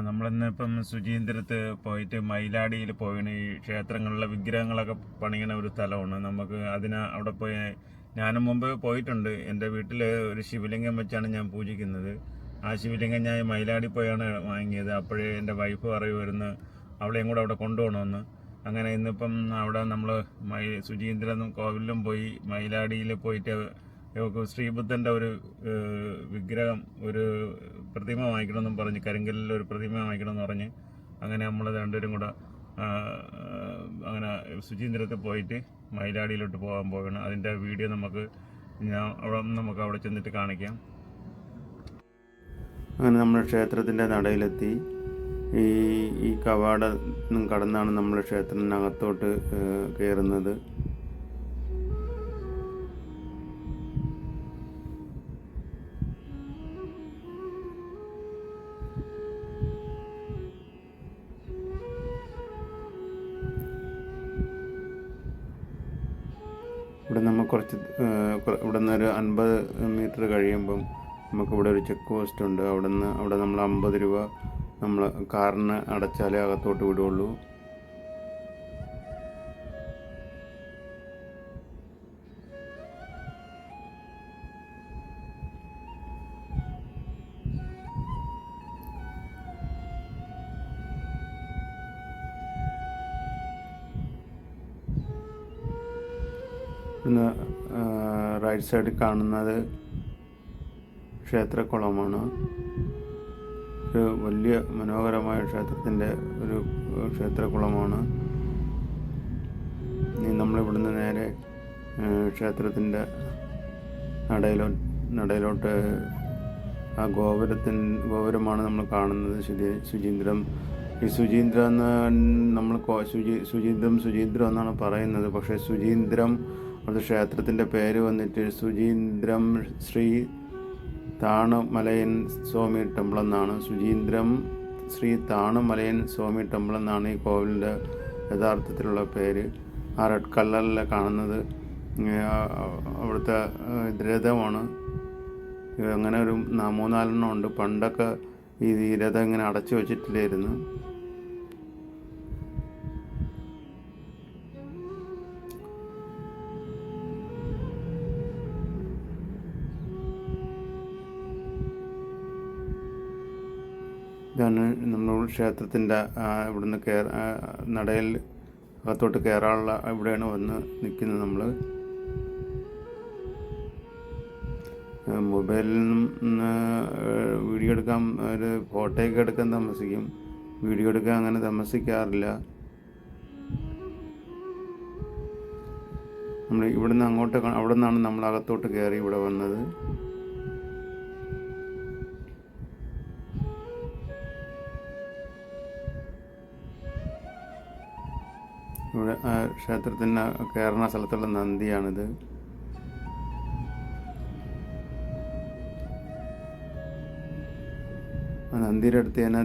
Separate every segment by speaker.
Speaker 1: നമ്മളിന്നിപ്പം ശുചീന്ദ്രത്ത് പോയിട്ട് മയിലാടിയിൽ പോയിന്. ഈ ക്ഷേത്രങ്ങളിലെ വിഗ്രഹങ്ങളൊക്കെ പണിയണ ഒരു സ്ഥലമാണ്. നമുക്ക് അവിടെ പോയി ഞാനും മുമ്പ് പോയിട്ടുണ്ട്. എൻ്റെ വീട്ടിൽ ഒരു ശിവലിംഗം വെച്ചാണ് ഞാൻ പൂജിക്കുന്നത്. ആ ശിവലിംഗം ഞാൻ മയിലാടി പോയാണ് വാങ്ങിയത്. അപ്പോഴേ എൻ്റെ വൈഫ് പറയുമായിരുന്നു അവളെയും കൂടെ അവിടെ കൊണ്ടുപോകണമെന്ന്. അങ്ങനെ ഇന്നിപ്പം അവിടെ നമ്മൾ ശുചീന്ദ്രം കോവിലും പോയി മയിലാടിയിൽ പോയിട്ട് ശ്രീബുദ്ധൻ്റെ ഒരു വിഗ്രഹം, ഒരു പ്രതിമ വാങ്ങിക്കണമെന്നും പറഞ്ഞ്, കരിങ്കല്ലിൽ ഒരു പ്രതിമ വാങ്ങിക്കണമെന്ന് പറഞ്ഞ് അങ്ങനെ നമ്മൾ രണ്ടുപേരും കൂടെ അങ്ങനെ ശുചീന്ദ്രത്തിൽ പോയിട്ട് മയിലാടിയിലോട്ട് പോകാൻ പോവുകയാണ്. അതിൻ്റെ വീഡിയോ നമുക്ക് അവിടെ ചെന്നിട്ട് കാണിക്കാം.
Speaker 2: അങ്ങനെ നമ്മൾ ക്ഷേത്രത്തിൻ്റെ നടയിലെത്തി. ഈ കവാടം കടന്നാണ് നമ്മൾ ക്ഷേത്രത്തിനകത്തോട്ട് കയറുന്നത്. ഇവിടെ നമ്മൾ ഇവിടെ നിന്നൊരു 50 മീറ്റർ കഴിയുമ്പം നമുക്കിവിടെ ഒരു ചെക്ക് പോസ്റ്റ് ഉണ്ട്. അവിടെ നമ്മൾ 50 രൂപ നമ്മൾ കാറിന് അടച്ചാലേ അകത്തോട്ട് വിടുകയുള്ളൂ. ഇന്ന് റൈറ്റ് സൈഡിൽ കാണുന്നത് ക്ഷേത്രക്കുളമാണ്. ഒരു വലിയ മനോഹരമായ ക്ഷേത്രത്തിൻ്റെ ഒരു ക്ഷേത്രക്കുളമാണ്. ഇനി നമ്മളിവിടുന്ന് നേരെ ക്ഷേത്രത്തിൻ്റെ നടയിലോട്ട് ആ ഗോപുരമാണ് നമ്മൾ കാണുന്നത്. ശുചീന്ദ്രം. ഈ ശുചീന്ദ്രം എന്ന് നമ്മൾ ശുചീന്ദ്രം എന്നാണ് പറയുന്നത്. പക്ഷേ ശുചീന്ദ്രം അത് ക്ഷേത്രത്തിൻ്റെ പേര് വന്നിട്ട് ശുചീന്ദ്രം ശ്രീ താണുമലയൻ സ്വാമി ടെമ്പിൾ എന്നാണ്. ശുചീന്ദ്രം ശ്രീ താണുമലയൻ സ്വാമി ടെമ്പിൾ എന്നാണ് ഈ കോവിലിൻ്റെ യഥാർത്ഥത്തിലുള്ള പേര്. ആ റെഡ് കളറിൽ കാണുന്നത് അവിടുത്തെ രഥമാണ്. അങ്ങനെ ഒരു 3-4 ഉണ്ട്. പണ്ടൊക്കെ ഈ രഥം ഇങ്ങനെ അടച്ചു വച്ചിട്ടില്ലായിരുന്നു. ഇതാണ് നമ്മൾ ക്ഷേത്രത്തിൻ്റെ ഇവിടുന്ന് നടയിൽ അകത്തോട്ട് കയറാനുള്ള ഇവിടെയാണ് വന്ന് നിൽക്കുന്നത്. നമ്മൾ മൊബൈലിൽ നിന്ന് വീഡിയോ എടുക്കാൻ, ഒരു ഫോട്ടോയൊക്കെ എടുക്കാൻ താമസിക്കും. വീഡിയോ എടുക്കാൻ അങ്ങനെ താമസിക്കാറില്ല. നമ്മൾ ഇവിടുന്ന് അവിടെ നിന്നാണ് നമ്മൾ അകത്തോട്ട് കയറി ഇവിടെ വന്നത്. ഇവിടെ ക്ഷേത്രത്തിന് കയറുന്ന സ്ഥലത്തുള്ള നന്ദിയാണിത്. ആ നന്ദിയുടെ അടുത്ത് തന്നെ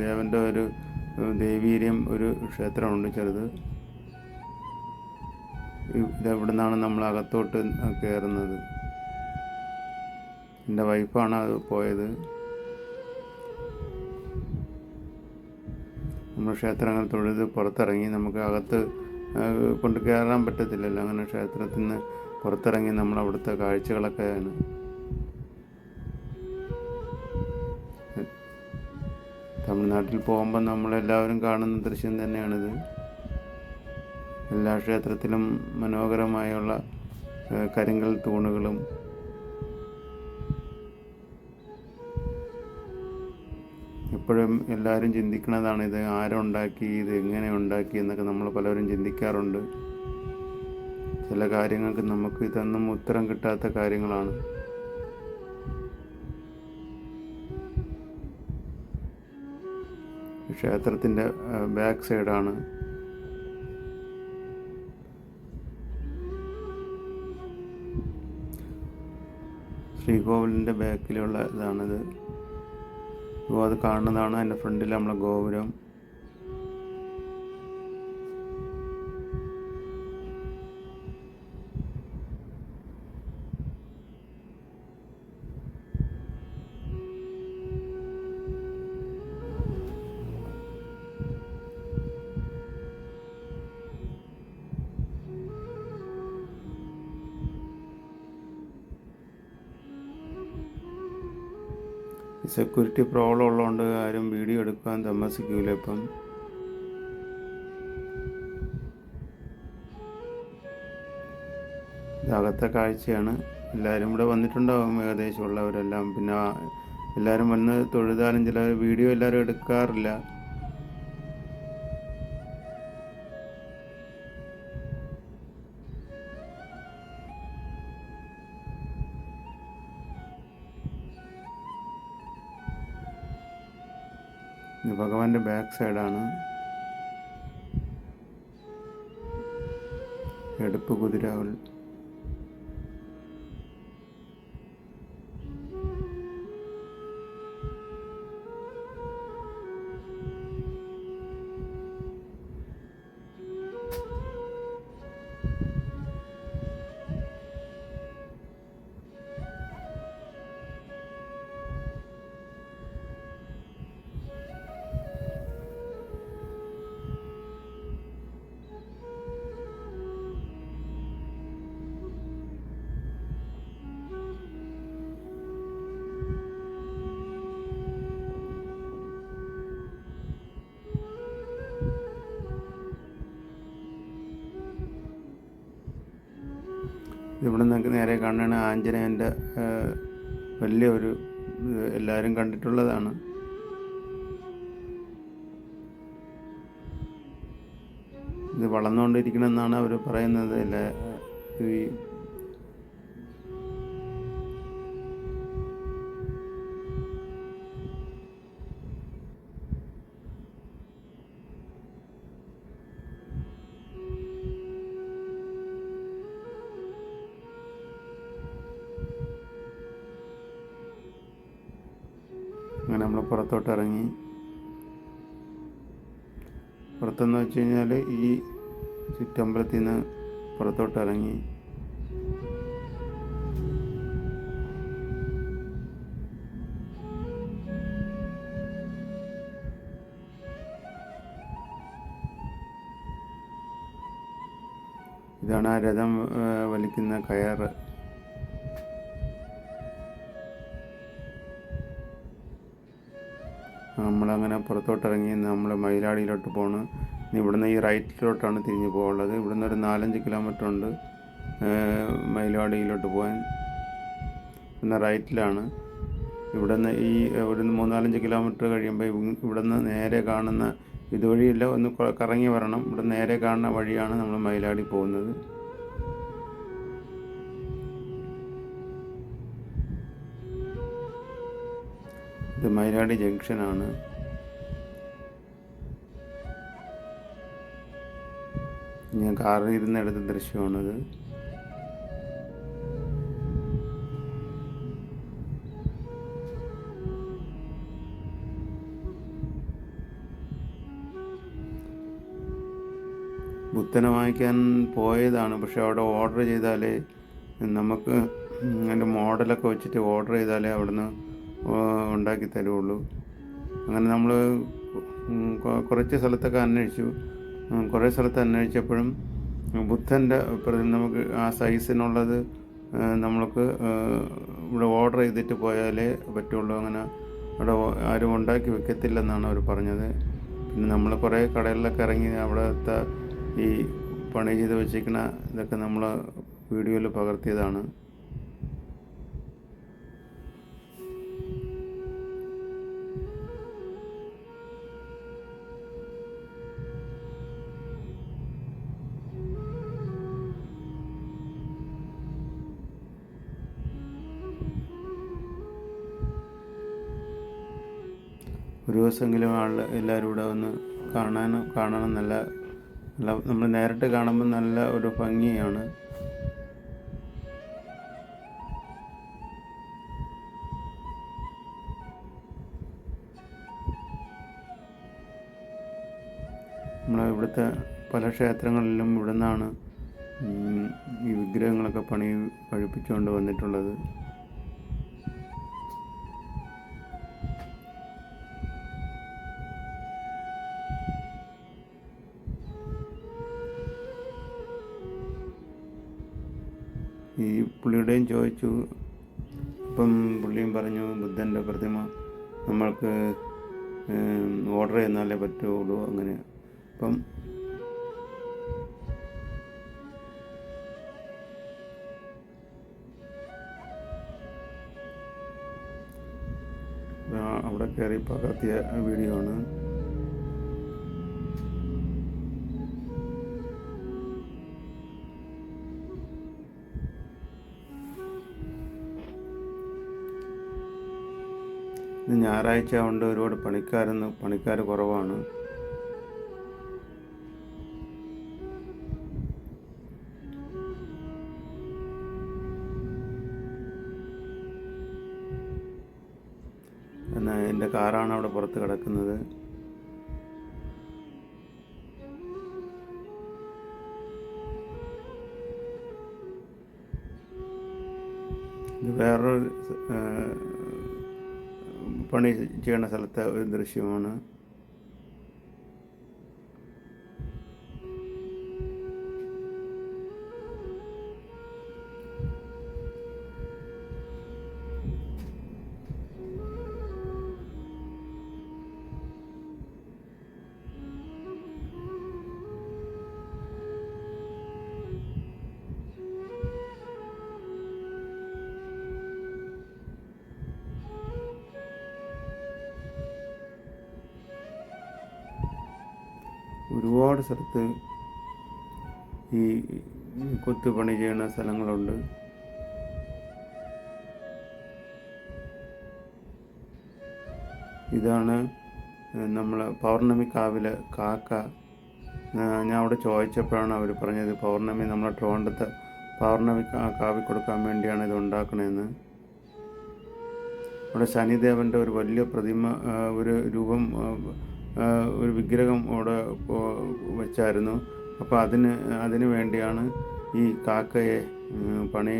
Speaker 2: ദേവൻ്റെ ഒരു ദേവീര്യം ഒരു ക്ഷേത്രമുണ്ട് ചെറുത്. ഇതെവിടെ നിന്നാണ് നമ്മൾ അകത്തോട്ട് കയറുന്നത്. എൻ്റെ വൈഫാണ് അത് പോയത്. നമ്മൾ ക്ഷേത്രങ്ങൾ തൊഴുത് പുറത്തിറങ്ങി, നമുക്ക് അകത്ത് കൊണ്ട് കയറാൻ പറ്റത്തില്ലല്ലോ. അങ്ങനെ ക്ഷേത്രത്തിൽ നിന്ന് പുറത്തിറങ്ങി നമ്മൾ അവിടുത്തെ കാഴ്ചകളൊക്കെയാണ്. തമിഴ്നാട്ടിൽ പോകുമ്പോൾ നമ്മളെല്ലാവരും കാണുന്ന ദൃശ്യം തന്നെയാണിത്. എല്ലാ ക്ഷേത്രത്തിലും മനോഹരമായുള്ള കരിങ്കൽ തൂണുകളും എപ്പോഴും എല്ലാവരും ചിന്തിക്കുന്നതാണ്, ഇത് ആരുണ്ടാക്കി, ഇത് എങ്ങനെ ഉണ്ടാക്കി എന്നൊക്കെ നമ്മൾ പലരും ചിന്തിക്കാറുണ്ട്. ചില കാര്യങ്ങൾക്ക് നമുക്ക് ഇതൊന്നും ഉത്തരം കിട്ടാത്ത കാര്യങ്ങളാണ്. ക്ഷേത്രത്തിൻ്റെ ബാക്ക് സൈഡാണ്. ശ്രീകോവിലിൻ്റെ ബാക്കിലുള്ള ഇതാണിത്. അത് കാണുന്നതാണ് അതിൻ്റെ ഫ്രണ്ടിൽ നമ്മളെ ഗോപുരം. സെക്യൂരിറ്റി പ്രോബ്ലം ഉള്ളതുകൊണ്ട് ആരും വീഡിയോ എടുക്കാൻ താമസിക്കൂല ഇപ്പം. ഇതകത്തെ കാഴ്ചയാണ്. എല്ലാവരും ഇവിടെ വന്നിട്ടുണ്ടാവും ഏകദേശം ഉള്ളവരെല്ലാം. പിന്നെ എല്ലാവരും വന്ന് തൊഴുതാലും ചില വീഡിയോ എല്ലാവരും എടുക്കാറില്ല. ഇത് ഭഗവാന്റെ ബാക്ക് സൈഡാണ്. എടുപ്പ് കുതിരകൾ. ഇവിടെ നിന്ന് നേരെ കാണുന്ന ആഞ്ജനേയൻ്റെ വലിയൊരു എല്ലാവരും കണ്ടിട്ടുള്ളതാണ്. ഇത് വളർന്നുകൊണ്ടിരിക്കണമെന്നാണ് അവർ പറയുന്നത്. ഈ അങ്ങനെ നമ്മൾ പുറത്തോട്ട് ഇറങ്ങി. പുറത്തെന്ന് വെച്ച് കഴിഞ്ഞാൽ ഈ ചുറ്റമ്പലത്തിൽ നിന്ന് പുറത്തോട്ട് ഇറങ്ങി. ഇതാണ് ആ രഥം വലിക്കുന്ന കയറ്. നമ്മളങ്ങനെ പുറത്തോട്ടിറങ്ങി നമ്മൾ മയിലാടിയിലോട്ട് പോണ്. ഇവിടുന്ന് ഈ റൈറ്റിലോട്ടാണ് തിരിഞ്ഞ് പോകാനുള്ളത്. ഇവിടുന്ന് ഒരു 4-5 കിലോമീറ്റർ ഉണ്ട് മയിലാടിയിലോട്ട് പോകാൻ. പിന്നെ റൈറ്റിലാണ്. ഇവിടുന്ന് ഒരു 3-4-5 കിലോമീറ്റർ കഴിയുമ്പോൾ ഇവിടുന്ന് നേരെ കാണുന്ന ഇതുവഴിയില്ല, ഒന്ന് കറങ്ങി വരണം. ഇവിടെ നേരെ കാണുന്ന വഴിയാണ് നമ്മൾ മയിലാടി പോകുന്നത്. ഇത് മയിലാടി ജംഗ്ഷനാണ്. ഞാൻ കാറിൽ ഇരുന്നെടുത്ത ദൃശ്യമാണിത്. ബുദ്ധനെ വാങ്ങിക്കാൻ പോയതാണ്. പക്ഷെ അവിടെ ഓർഡർ ചെയ്താലേ നമുക്ക് അതിൻ്റെ മോഡലൊക്കെ വെച്ചിട്ട് ഓർഡർ ചെയ്താലേ അവിടുന്ന് ഉണ്ടാക്കി തരുള്ളൂ. അങ്ങനെ നമ്മൾ കുറച്ച് സ്ഥലത്തൊക്കെ അന്വേഷിച്ചു. കുറേ സ്ഥലത്ത് അന്വേഷിച്ചപ്പോഴും ബുദ്ധൻ്റെ നമുക്ക് ആ സൈസിനുള്ളത് നമ്മൾക്ക് ഇവിടെ ഓർഡർ ചെയ്തിട്ട് പോയാലേ പറ്റുള്ളൂ. അങ്ങനെ അവിടെ ആരും ഉണ്ടാക്കി വെക്കത്തില്ലെന്നാണ് അവർ പറഞ്ഞത്. പിന്നെ നമ്മൾ കുറേ കടകളിലൊക്കെ ഇറങ്ങി അവിടുത്തെ ഈ പണി ചെയ്ത് വെച്ചിരിക്കുന്ന ഇതൊക്കെ നമ്മൾ വീഡിയോയിൽ പകർത്തിയതാണ്. ഒരു ദിവസമെങ്കിലും എല്ലാവരും ഇവിടെ വന്ന് കാണണം. നല്ല നമ്മൾ നേരിട്ട് കാണുമ്പോൾ നല്ല ഒരു ഭംഗിയാണ്. ഇവിടുത്തെ പല ക്ഷേത്രങ്ങളിലും ഇവിടെ നിന്നാണ് ഈ വിഗ്രഹങ്ങളൊക്കെ കഴിപ്പിച്ചുകൊണ്ട് വന്നിട്ടുള്ളത്. ഈ പുള്ളിയുടെയും ചോദിച്ചു. അപ്പം പുള്ളിയും പറഞ്ഞു ബുദ്ധൻ്റെ പ്രതിമ നമ്മൾക്ക് ഓർഡർ ചെയ്യുന്നാലേ പറ്റുള്ളൂ. അങ്ങനെ അപ്പം അവിടെ കയറി പകർത്തിയ വീഡിയോ ആണ്. ഇത് ഞായറാഴ്ച കൊണ്ട് ഒരുപാട് പണിക്കാർ കുറവാണ്. എന്നാൽ എൻ്റെ കാറാണ് അവിടെ പുറത്ത് കിടക്കുന്നത്. ഇത് വേറൊരു പണി ചെയ്യണ സ്ഥലത്തെ ഒരു ദൃശ്യമാണ്. ഒരുപാട് സ്ഥലത്ത് ഈ കൊത്തുപണി ചെയ്യുന്ന സ്ഥലങ്ങളുണ്ട്. ഇതാണ് നമ്മൾ പൗർണമിക്കാവിലെ കാക്ക. ഞാൻ അവിടെ ചോദിച്ചപ്പോഴാണ് അവർ പറഞ്ഞത് പൗർണമി നമ്മളെ ട്രിവാൻഡ്രത്തെ പൗർണമി കാവി കൊടുക്കാൻ വേണ്ടിയാണ് ഇത് ഉണ്ടാക്കണതെന്ന്. അവിടെ ശനിദേവൻ്റെ ഒരു വലിയ പ്രതിമ, ഒരു രൂപം, ഒരു വിഗ്രഹം അവിടെ വെച്ചായിരുന്നു. അപ്പോൾ അതിന് വേണ്ടിയാണ് ഈ കാക്കയെ പണി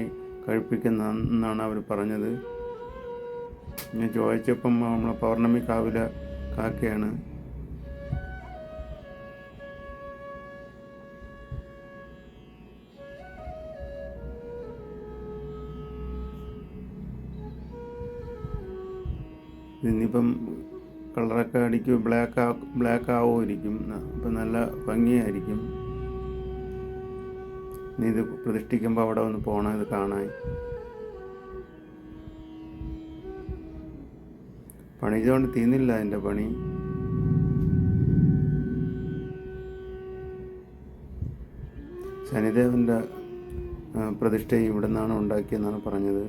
Speaker 2: കഴിപ്പിക്കുന്നതെന്നാണ് അവർ പറഞ്ഞത്. ഞാൻ ചോദിച്ചപ്പം നമ്മളെ പൗർണമി കാവിലെ കാക്കയാണ്. ഇനിയിപ്പം കളറൊക്കെ അടിക്കും, ബ്ലാക്ക് ആവുമായിരിക്കും. അപ്പം നല്ല ഭംഗിയായിരിക്കും. ഇനി ഇത് പ്രതിഷ്ഠിക്കുമ്പോൾ അവിടെ ഒന്ന് പോകണം ഇത് കാണാൻ. പണിതുകൊണ്ട് തീർന്നില്ല അതിൻ്റെ പണി. ശനിദേവൻ്റെ പ്രതിഷ്ഠ ഇവിടെ നിന്നാണ് ഉണ്ടാക്കിയെന്നാണ് പറഞ്ഞത്,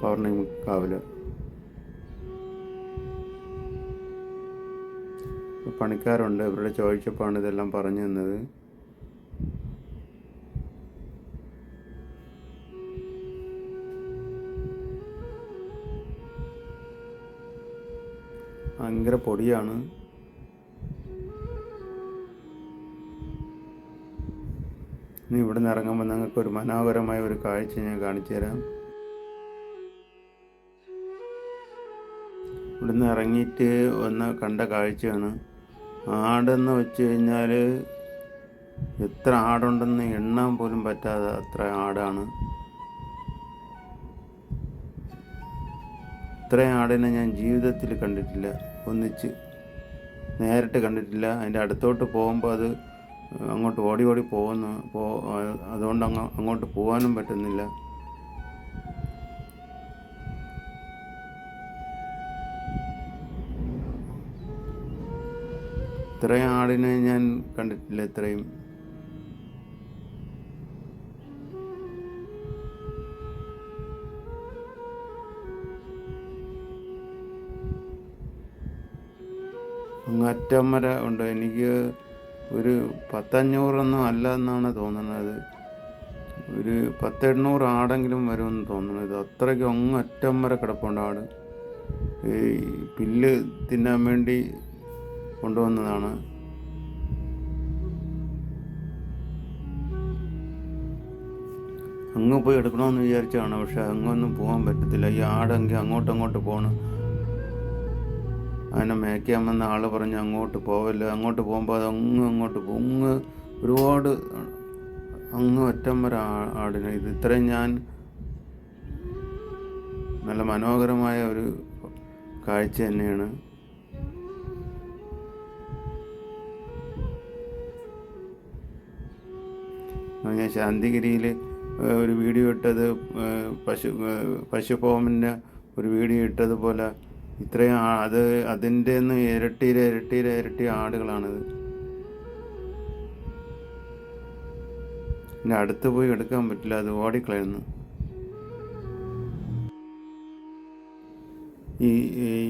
Speaker 2: പൗർണമി കാവില്. പണിക്കാരുണ്ട്, ഇവരുടെ ചോദിച്ചപ്പോഴാണ് ഇതെല്ലാം പറഞ്ഞു തന്നത്. ഭയങ്കര പൊടിയാണ്. ഇനി ഇവിടെ നിന്ന് ഇറങ്ങുമ്പോൾ നിങ്ങൾക്കൊരു മനോഹരമായ ഒരു കാഴ്ച ഞാൻ കാണിച്ചു തരാം. ഇവിടുന്ന് ഇറങ്ങിയിട്ട് ഒന്ന് കണ്ട കാഴ്ചയാണ്. ആടെന്ന് വെച്ച് കഴിഞ്ഞാൽ എത്ര ആടുണ്ടെന്ന് എണ്ണാൻ പോലും പറ്റാതെ അത്ര ആടാണ്. ഇത്രയും ആടിനെ ഞാൻ ജീവിതത്തിൽ കണ്ടിട്ടില്ല, ഒന്നിച്ച് നേരിട്ട് കണ്ടിട്ടില്ല. അതിൻ്റെ അടുത്തോട്ട് പോകുമ്പോൾ അത് അങ്ങോട്ട് ഓടി പോകുന്നു. അതുകൊണ്ട് അങ്ങോട്ട് പോകാനും പറ്റുന്നില്ല. ഇത്രയും ആടിനെ ഞാൻ കണ്ടിട്ടില്ല. ഇത്രയും അങ്ങറ്റം വരെ ഉണ്ട്. എനിക്ക് ഒരു 100-500 അല്ല എന്നാണ് തോന്നുന്നത്. ഒരു 10-800 ആടെങ്കിലും വരുമെന്ന് തോന്നുന്നത്. അത്രയ്ക്ക് അങ്ങറ്റം വരെ കിടപ്പുണ്ട് ആട്. ഈ പുല്ല് തിന്നാൻ വേണ്ടി കൊണ്ടുവന്നതാണ്. അങ്ങ് പോയി എടുക്കണമെന്ന് വിചാരിച്ചാണ്, പക്ഷെ അങ്ങൊന്നും പോകാൻ പറ്റത്തില്ല. ഈ ആടെങ്കിൽ അങ്ങോട്ട് പോകണം. അതിനെ മേയ്ക്കാൻ വന്ന ആൾ പറഞ്ഞ് അങ്ങോട്ട് പോവല്ല, അങ്ങോട്ട് പോകുമ്പോൾ അത് അങ്ങോട്ട് പോകും. ഒരുപാട് അങ്ങ് ഒറ്റം വരെ ആടിനെ. ഇത് ഇത്രയും ഞാൻ നല്ല മനോഹരമായ ഒരു കാഴ്ച തന്നെയാണ്. ഞാൻ ശാന്തിഗിരിയിൽ ഒരു വീഡിയോ ഇട്ടത് പശു ഫോമിൻ്റെ ഒരു വീഡിയോ ഇട്ടതുപോലെ ഇത്രയും അതിൻ്റെ നിന്ന് ഇരട്ടി ആടുകളാണിത്. പിന്നെ അടുത്ത് പോയി എടുക്കാൻ പറ്റില്ല, അത് ഓടിക്കളയുന്നു.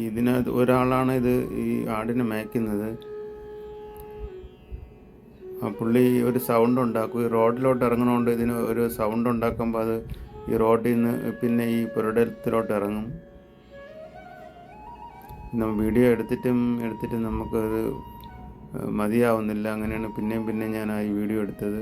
Speaker 2: ഇതിനകത്ത് ഒരാളാണ് ഈ ആടിനെ മേയ്ക്കുന്നത്. ആ പുള്ളി ഒരു സൗണ്ട് ഉണ്ടാക്കും. ഈ റോഡിലോട്ട് ഇറങ്ങണോണ്ട് ഇതിന് ഒരു സൗണ്ട് ഉണ്ടാക്കുമ്പോൾ അത് ഈ റോഡിൽ നിന്ന് പിന്നെ ഈ പുരയിടത്തിലോട്ട് ഇറങ്ങും. വീഡിയോ എടുത്തിട്ടും നമുക്കത് മതിയാവുന്നില്ല. അങ്ങനെയാണ് പിന്നെയും ഞാൻ ഈ വീഡിയോ എടുത്തത്.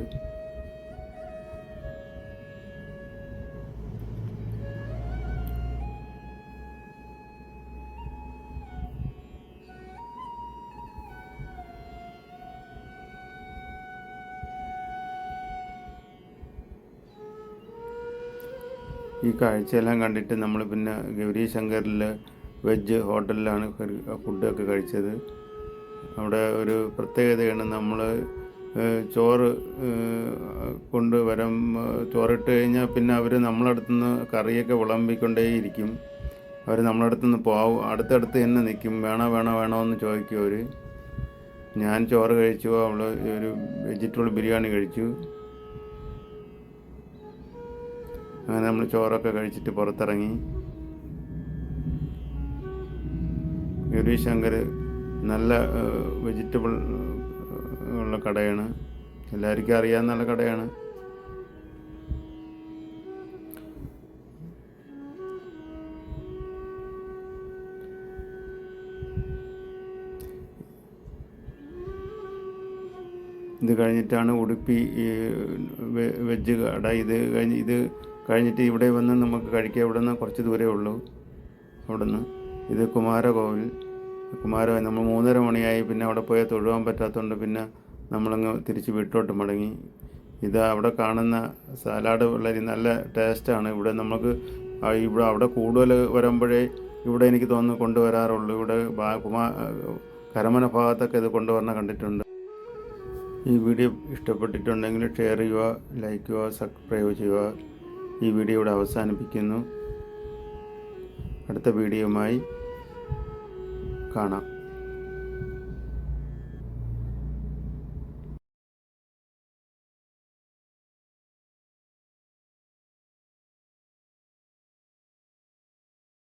Speaker 2: ഈ കാഴ്ചയെല്ലാം കണ്ടിട്ട് നമ്മൾ പിന്നെ ഗൗരി ശങ്കറിൽ വെജ് ഹോട്ടലിലാണ് ഫുഡൊക്കെ കഴിച്ചത്. അവിടെ ഒരു പ്രത്യേകതയാണ്, നമ്മൾ ചോറ് ചോറിട്ട് കഴിഞ്ഞാൽ പിന്നെ അവർ നമ്മളടുത്തുനിന്ന് കറിയൊക്കെ വിളമ്പിക്കൊണ്ടേയിരിക്കും. അവർ നമ്മളടുത്തുനിന്ന് അടുത്തടുത്ത് തന്നെ നിൽക്കും. വേണോ എന്ന് ചോദിക്കും അവർ. ഞാൻ ചോറ് കഴിച്ചു, അവൾ ഒരു വെജിറ്റബിൾ ബിരിയാണി കഴിച്ചു. അങ്ങനെ നമ്മൾ ചോറൊക്കെ കഴിച്ചിട്ട് പുറത്തിറങ്ങി. ഗൗരി ശങ്കർ നല്ല വെജിറ്റബിൾ ഉള്ള കടയാണ്, എല്ലാവർക്കും അറിയാവുന്ന കടയാണ്. ഇത് കഴിഞ്ഞിട്ടാണ് ഉടുപ്പി വെജ് കട. ഇത് കഴിഞ്ഞിട്ട് ഇവിടെ വന്ന് നമുക്ക് കഴിക്കാം. ഇവിടെ നിന്ന് കുറച്ച് ദൂരമേ ഉള്ളൂ. ഇത് കുമാരകോവിൽ. നമ്മൾ 3:30 മണിയായി. പിന്നെ അവിടെ പോയാൽ തൊഴുവാൻ പറ്റാത്തതുകൊണ്ട് പിന്നെ നമ്മളങ്ങ് തിരിച്ച് വീട്ടിലോട്ട് മടങ്ങി. അവിടെ കാണുന്ന സാലാഡ് വളരെ നല്ല ടേസ്റ്റാണ്. അവിടെ കൂടുതൽ വരുമ്പോഴേ ഇവിടെ എനിക്ക് തോന്നുന്നു കൊണ്ടുവരാറുള്ളൂ. ഇവിടെ കരമന ഭാഗത്തൊക്കെ ഇത് കൊണ്ടുവരണം കണ്ടിട്ടുണ്ട്. ഈ വീഡിയോ ഇഷ്ടപ്പെട്ടിട്ടുണ്ടെങ്കിൽ ഷെയർ ചെയ്യുക, ലൈക്ക് ചെയ്യുക, സബ്സ്ക്രൈബ് ചെയ്യുക. ഈ വീഡിയോ ഇവിടെ അവസാനിപ്പിക്കുന്നു. അടുത്ത വീഡിയോയുമായി കാണാം.